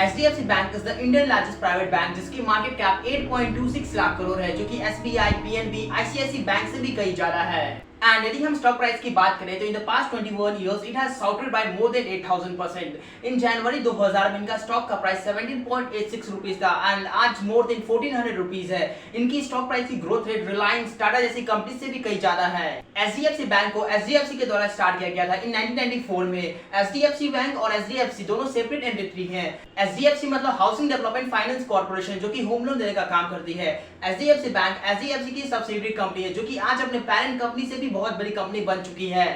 HDFC bank is the Indian largest private bank जिसकी market cap 8.26 lakh crore है, जो कि SBI, PNB, ICICI बैंक से भी कहीं ज्यादा है। एंड यदि हम स्टॉक प्राइस की बात करें तो in the past 21 years it has soared by more than 8000%। In January 2000 में इनका स्टॉक का प्राइस 17.86 रुपीज था एंड आज मोर देन 1400 रुपीज है। इनकी स्टॉक प्राइस की ग्रोथ रेट रिलायंस, टाटा जैसी कंपनी से भी कहीं ज्यादा है। HDFC बैंक को SDFC के द्वारा स्टार्ट किया गया था इन 1994 में। HDFC बैंक और SDFC दोनों सेपरेट एंटिटी हैं। SDFC मतलब हाउसिंग डेवलपमेंट फाइनेंस कॉर्पोरेशन, जो कि होम लोन देने का काम करती है। HDFC बैंक SDFC की सब्सिडियरी कंपनी है, जो कि आज अपने पेरेंट कंपनी से भी बहुत बड़ी कंपनी बन चुकी है।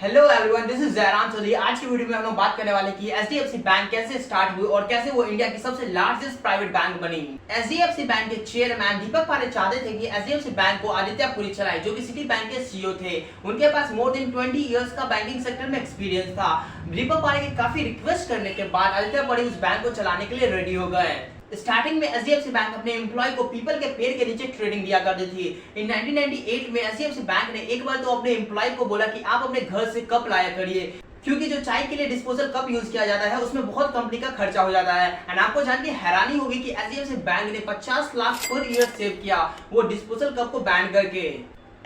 Hello everyone, this is Jairam Choudhary. आज की वीडियो में हम लोग बात करने वाले कि HDFC बैंक कैसे स्टार्ट हुई और कैसे वो इंडिया की सबसे लार्जेस्ट प्राइवेट बैंक बनी। HDFC बैंक के चेयरमैन दीपक पारे चाहते थे कि HDFC बैंक को आदित्य पुरी चलाए, जो कि सिटी बैंक के CEO थे। उनके पास मोर देन 20 इयर्स का बैंकिंग सेक्टर में एक्सपीरियंस था। दीपक पारे के काफी रिक्वेस्ट करने के बाद आदित्य पुरी उस बैंक को चलाने के लिए रेडी हो गए। स्टार्टिंग में HDFC बैंक अपने एम्प्लॉय को पीपल के पेड़ के नीचे ट्रेनिंग दिया करती थी। इन 1998 में HDFC बैंक ने एक बार तो अपने एम्प्लॉय को बोला कि आप अपने घर से कप लाया करिए, क्योंकि जो चाय के लिए डिस्पोजल कप यूज किया जाता है उसमें बहुत कंपनी का खर्चा हो जाता है। एंड आपको जान के हैरानी होगी कि HDFC बैंक ने 50 लाख पर ईयर सेव किया वो डिस्पोजल कप को बैन करके।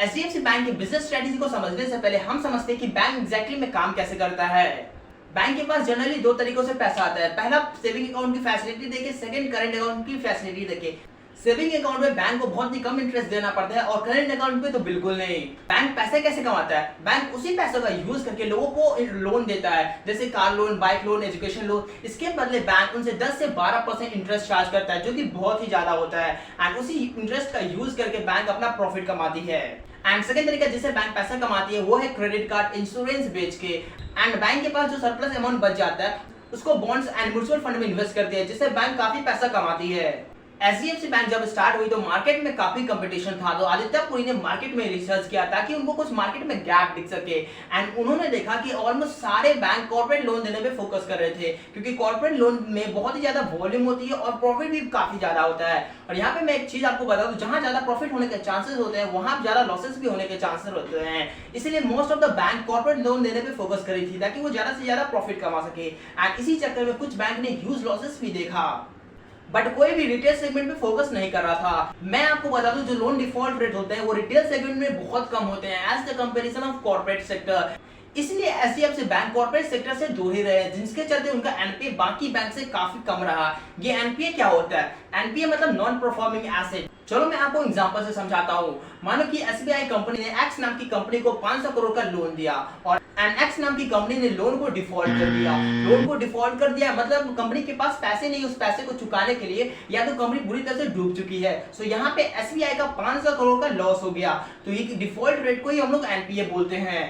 HDFC बैंक की बिजनेस स्ट्रेटेजी को समझने से पहले हम समझते हैं कि बैंक एग्जैक्टली में काम कैसे करता है। बैंक के पास जनरली दो तरीकों से पैसा आता है। पहला सेविंग अकाउंट की फैसिलिटी देके, सेकंड करंट अकाउंट की फैसिलिटी देके। सेविंग अकाउंट में बैंक को बहुत ही कम इंटरेस्ट देना पड़ता है और करंट अकाउंट पे तो बिल्कुल नहीं। बैंक पैसे कैसे कमाता है? बैंक उसी पैसों का यूज करके लोगों को लोन देता है, जैसे car loan, bike loan, education loan. इसके बदले बैंक उनसे 10 से 12% इंटरेस्ट चार्ज करता है, जो कि बहुत ही ज्यादा होता है। एंड उसी इंटरेस्ट का यूज करके बैंक अपना प्रॉफिट कमाती है। एंड सेकंड तरीका जिससे बैंक पैसा कमाती है वो है क्रेडिट कार्ड, इंश्योरेंस बेच के। एंड बैंक के पास जो सरप्लस अमाउंट बच जाता है उसको बॉन्ड्स एंड म्यूचुअल फंड में इन्वेस्ट करती है, जिससे बैंक काफी पैसा कमाती है। HDFC बैंक जब स्टार्ट हुई तो मार्केट में काफी कंपटीशन था, तो आदित्य पुरी ने मार्केट में रिसर्च किया ताकि उनको कुछ मार्केट में गैप दिख सके। एंड उन्होंने देखा कि ऑलमोस्ट सारे बैंक कॉर्पोरेट लोन देने पे फोकस कर रहे थे, क्योंकि कॉर्पोरेट लोन में बहुत ही ज्यादा वॉल्यूम होती है और प्रॉफिट भी काफी ज्यादा होता है। और यहाँ पे मैं एक चीज आपको बता दूं, जहां ज्यादा प्रॉफिट होने के चांसेस होते हैं वहां ज्यादा लॉसेस भी होने के चांसेस होते हैं। इसलिए most of the bank corporate loan देने पे फोकस कर रही थी ताकि वो ज्यादा से ज्यादा प्रॉफिट कमा सके। एंड इसी चक्कर में कुछ बैंक ने ह्यूज लॉसेस भी देखा, बट कोई भी रिटेल सेगमेंट में फोकस नहीं कर रहा था। मैं आपको बता दूं, जो लोन डिफॉल्ट रेट होते हैं वो रिटेल सेगमेंट में बहुत कम होते हैं as the comparison of corporate sector. इसलिए HDFC बैंक कॉर्पोरेट सेक्टर से दूर ही रहे, जिसके चलते उनका NPA बाकी बैंक से काफी कम रहा। ये NPA क्या होता है? NPA मतलब नॉन परफॉर्मिंग एसेट। चलो मैं आपको एग्जांपल से समझाता हूँ। मानो कि SBI कंपनी ने X नाम की कंपनी को 500 करोड़ का लोन दिया और X नाम की कंपनी ने लोन को डिफॉल्ट कर दिया। लोन को डिफॉल्ट कर दिया मतलब कंपनी के पास पैसे नहीं, उस पैसे को चुकाने के लिए, या तो कंपनी बुरी तरह से डूब चुकी है। सो यहाँ पे SBI का 500 करोड़ का लॉस हो गया, तो ये डिफॉल्ट रेट को ही हम लोग NPA बोलते हैं।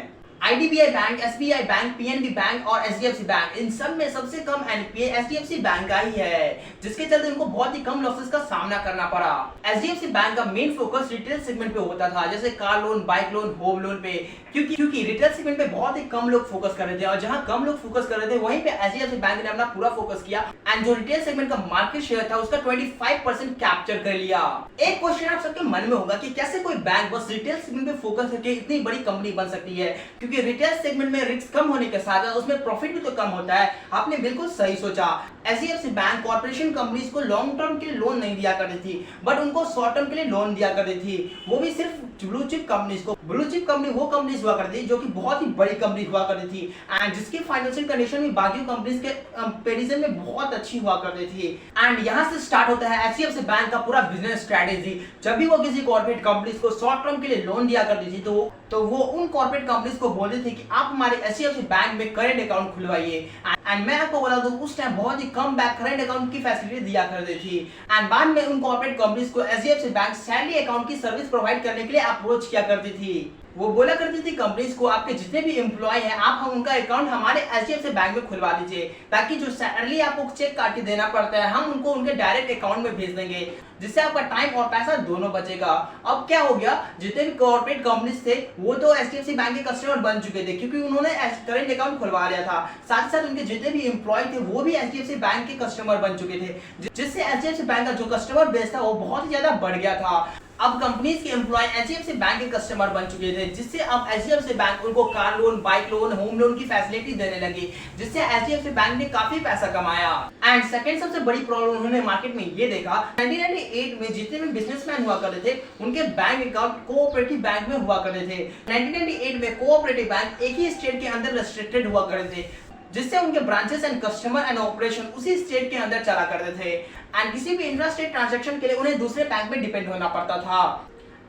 IDBI bank, SBI bank, PNB bank और HDFC बैंक, इन सब में सबसे कम NPA HDFC बैंक का ही है, जिसके चलते उनको बहुत ही कम लॉसेस का सामना करना पड़ा। HDFC बैंक का मेन फोकस रिटेल सेगमेंट पे होता था, जैसे car loan, bike loan, home loan पे, क्योंकि रिटेल सेगमेंट पे बहुत ही कम लोग फोकस कर रहे थे और जहां कम लोग फोकस कर रहे थे वहीं पे HDFC बैंक ने अपना पूरा फोकस किया एंड जो रिटेल सेगमेंट का मार्केट शेयर था उसका 25% कैप्चर कर लिया। एक क्वेश्चन आप सबके मन में होगा कि कैसे कोई बैंक बस रिटेल सेगमेंट पे फोकस करके इतनी बड़ी कंपनी बन सकती है, क्योंकि रिटेल सेगमेंट में रिस्क कम होने के साथ उसमें प्रॉफिट भी तो कम होता है। आपने बिल्कुल सही सोचा। HDFC बैंक कॉर्पोरेशन कंपनीज को लॉन्ग टर्म के लिए लोन नहीं दिया करती थी, बट उनको शॉर्ट टर्म के लिए लोन दिया करती थी, वो भी सिर्फ ब्लू चिप कंपनीज को। ब्लू चिप कंपनी वो कंपनीज हुआ करती थी जो कि बहुत ही बड़ी कंपनी हुआ करती थी एंड जिसकी फाइनेंशियल कंडीशन भी बाकी कंपनीज के कंपैरिजन में बहुत अच्छी हुआ करती थी। एंड यहाँ से स्टार्ट होता है HDFC बैंक का पूरा बिजनेस स्ट्रेटेजी। जब भी वो किसी कॉर्पोरेट कंपनीज को शॉर्ट टर्म के लिए लोन दिया करती थी तो वो उन कॉर्पोरेट कंपनीज को बोलते थे कि आप हमारे HDFC बैंक में करंट अकाउंट खुलवाइए। एंड मैं आपको बता दूं, उस टाइम बहुत ही कम बैंक करंट अकाउंट की फैसिलिटी दिया करती थी। एंड बाद में उन कॉर्पोरेट कंपनीज को HDFC बैंक सैलरी अकाउंट की सर्विस प्रोवाइड करने के लिए अप्रोच किया करती थी। वो बोला करती थी कंपनीज को, आपके जितने भी एम्प्लॉय हैं आप हम उनका अकाउंट हमारे HDFC बैंक में खुलवा दीजिए, ताकि जो सैलरी आपको चेक काट के देना पड़ता है हम उनको उनके डायरेक्ट अकाउंट में भेज देंगे, जिससे आपका टाइम और पैसा दोनों बचेगा। अब क्या हो गया, जितने भी कॉर्पोरेट कंपनीज थे वो तो HDFC बैंक के कस्टमर बन चुके थे, क्योंकि उन्होंने करंट अकाउंट खुलवा लिया था। साथ ही साथ उनके जितने भी एम्प्लॉय थे वो भी HDFC बैंक के कस्टमर बन चुके थे, जिससे HDFC बैंक का जो कस्टमर बेस था वो बहुत ही ज्यादा बढ़ गया था। अब कंपनीज के एम्प्लॉय एचडीएफसी बैंक के कस्टमर बन चुके थे, जिससे अब एचडीएफसी बैंक उनको car loan, bike loan, home loan की फैसिलिटी देने लगी, जिससे एचडीएफसी बैंक ने काफी पैसा कमाया। एंड सेकंड सबसे बड़ी प्रॉब्लम उन्होंने मार्केट में ये देखा, 1998 में जितने भी बिजनेसमैन हुआ करते थे उनके बैंक अकाउंट कोऑपरेटिव बैंक में हुआ करते थे। 1998 में कोऑपरेटिव बैंक एक ही स्टेट के अंदर रेस्ट्रिक्टेड हुआ करते थे, जिससे उनके branches and customer and operation उसी स्टेट के अंदर चला करते थे एंड किसी भी इंट्रा स्टेट ट्रांजैक्शन के लिए उन्हें दूसरे बैंक में डिपेंड होना पड़ता था।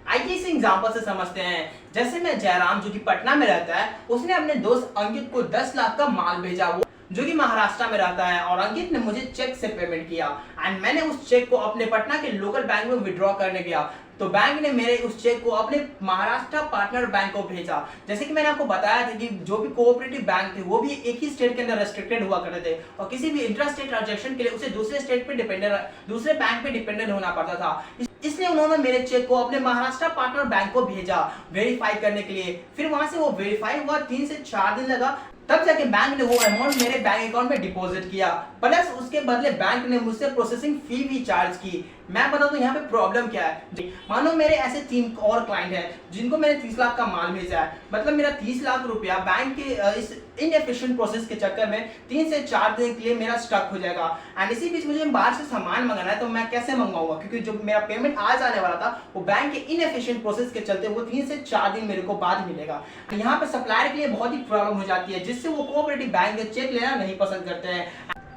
आइए इस एग्जांपल से समझते हैं। जैसे मैं जयराम जो कि पटना में रहता है, उसने अपने दोस्त अंकित को 10 लाख का माल भेजा, वो जो कि महाराष्ट्र में रहता है, और अंकित ने मुझे चेक से पेमेंट किया एंड मैंने उस चेक को अपने पटना के लोकल बैंक में विड्रॉ करने गया, तो बैंक ने मेरे उस चेक को अपने महाराष्ट्र पार्टनर बैंक को भेजा। जैसे कि मैंने आपको बताया था कि जो भी कोऑपरेटिव बैंक थे वो भी एक ही स्टेट के अंदर रेस्ट्रिक्टेड हुआ करते थे और किसी भी इंट्रा स्टेट ट्रांजैक्शन के लिए उसे दूसरे बैंक पे डिपेंडेंट होना पड़ता था। इसलिए उन्होंने मेरे चेक को अपने महाराष्ट्र पार्टनर बैंक को भेजा वेरीफाई करने के लिए। फिर वहां से वो वेरीफाई हुआ, 3 से 4 दिन लगा, तब जाके बैंक ने वो अमाउंट मेरे बैंक अकाउंट में डिपॉजिट किया, प्लस उसके बदले बैंक ने मुझसे प्रोसेसिंग फी भी चार्ज की। मैं बता दूं यहाँ पे प्रॉब्लम क्या है। मानो मेरे ऐसे 3 और क्लाइंट हैं जिनको मैंने 30 लाख का माल भेजा है, मतलब मेरा 30 लाख रुपया बैंक के इस इनएफिशिएंट प्रोसेस के चक्कर में 3 से 4 दिन के लिए मेरा स्टक हो जाएगा। एंड इसी बीच मुझे बाहर से सामान मंगाना है, तो मैं कैसे मंगाऊंगा, क्योंकि जो मेरा पेमेंट आज आने वाला था वो बैंक के इनएफिशिएंट प्रोसेस के चलते वो 3 से 4 दिन मेरे को बाद मिलेगा। यहाँ पे सप्लायर के लिए बहुत ही प्रॉब्लम हो जाती है, जिससे वो कोऑपरेटिव बैंक के चेक लेना नहीं पसंद करते हैं।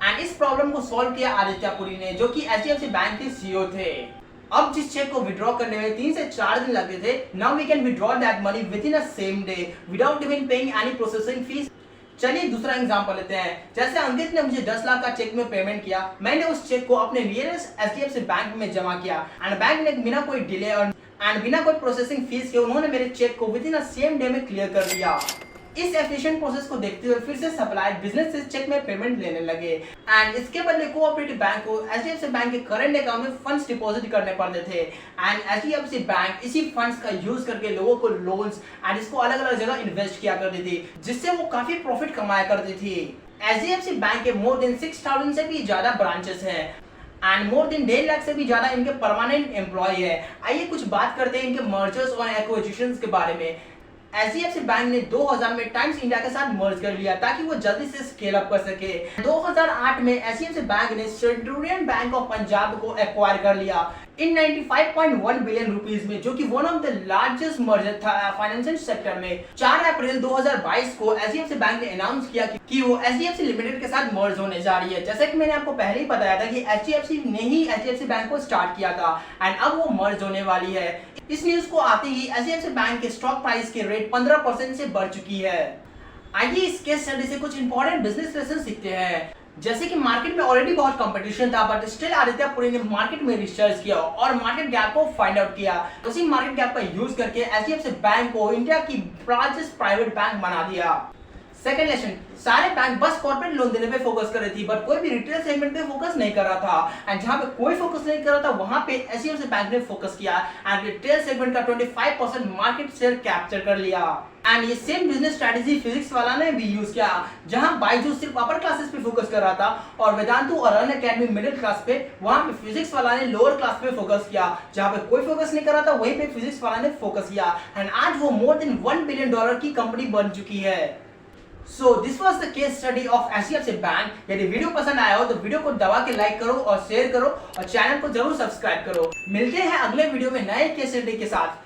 एंड इस प्रॉब्लम को सॉल्व किया आदित्य पुरी ने, जो कि एचडीएफसी बैंक के सीईओ थे। अब जिस चेक को विड्रॉ करने में 3 से 4 दिन लगते थे, now we can withdraw that money within a same day without even paying any processing fees. चलिए दूसरा एग्जांपल लेते हैं। जैसे अंकित ने मुझे 10 लाख का चेक में पेमेंट किया, मैंने उस चेक को अपने नियरेस्ट एचडीएफसी बैंक में जमा किया एंड बैंक ने बिना कोई डिले एंड बिना कोई प्रोसेसिंग फीस के उन्होंने मेरे चेक को with in a same day में क्लियर कर दिया। इस एफिशिएंट प्रोसेस को देखते हुए फिर से सप्लायर बिजनेस से चेक में पेमेंट लेने लगे एंड इसके बदले कोऑपरेटिव बैंक को एचडीएफसी बैंक के करंट अकाउंट में फंड्स डिपॉजिट करने पड़ते थे एंड एचडीएफसी बैंक इसी फंड्स का यूज करके लोगों को लोन्स एंड इसको अलग अलग जगह इन्वेस्ट किया करती थी, जिससे वो काफी प्रॉफिट कमाया करती थी। एचडीएफसी बैंक के मोर देन 6000 से भी ज्यादा ब्रांचेस हैं एंड मोर देन 1.5 लाख से भी ज्यादा इनके परमानेंट एम्प्लॉय है। आइए कुछ बात करते हैं इनके मर्जर्स और एक्विजिशंस के बारे में। एचडीएफसी बैंक ने 2000 में टाइम्स इंडिया के साथ मर्ज कर लिया ताकि वो जल्दी से स्केल अप कर सके। 2008 में एचडीएफसी बैंक ने सेंट्रियन बैंक ऑफ पंजाब को एक्वायर कर लिया इन 95.1 बिलियन रुपीस में, जो कि one of the largest merger था फाइनेंशियल सेक्टर में। 4 अप्रैल 2022 को एचडीएफसी बैंक ने अनाउंस किया कि वो एचडीएफसी लिमिटेड के साथ मर्ज होने जा रही है। जैसे कि मैंने आपको पहले ही बताया था कि एचडीएफसी ने ही एचडीएफसी बैंक को स्टार्ट किया था एंड अब वो मर्ज होने वाली है। इस न्यूज को आते ही एचडीएफसी बैंक के स्टॉक प्राइस की रेट 15% से बढ़ चुकी है। आइए इस केस स्टडी से कुछ इंपॉर्टेंट बिजनेस लेसन सीखते हैं। जैसे कि मार्केट में ऑलरेडी बहुत कंपटीशन था, बट स्टिल आदित्य पुरी ने मार्केट में रिसर्च किया और मार्केट गैप को फाइंड आउट किया। उसी मार्केट गैप का यूज करके एचडीएफसी बैंक को इंडिया की लार्जेस्ट प्राइवेट बैंक बना दिया। सेकंड लेसन, सारे बैंक बस कॉर्पोरेट लोन देने पे फोकस कर रही थी, बट कोई भी रिटेल सेगमेंट पे फोकस नहीं कर रहा था एंड जहां पे कोई फोकस नहीं कर रहा था वहां पे एचडीएफसी बैंक ने फोकस किया एंड रिटेल सेगमेंट का 25% मार्केट शेयर कैप्चर कर लिया। एंड ये सेम बिजनेस स्ट्रेटजी फिजिक्स वाला ने भी यूज किया, जहां बायजूस सिर्फ अपर क्लासेस पे फोकस कर रहा था और वेदांतु और अनअकैडमी मिडिल क्लास पे, वहां पे फिजिक्स वाला ने लोअर क्लास पे फोकस किया। जहां पे कोई फोकस नहीं कर रहा था वहीं पे फिजिक्स वाला ने फोकस किया एंड आज वो मोर देन $1 बिलियन की कंपनी बन चुकी है। So this was the case study of HDFC Bank। यदि वीडियो पसंद आया हो तो वीडियो को दबा के लाइक करो और शेयर करो और चैनल को जरूर सब्सक्राइब करो। मिलते हैं अगले वीडियो में नए केस स्टडी के साथ।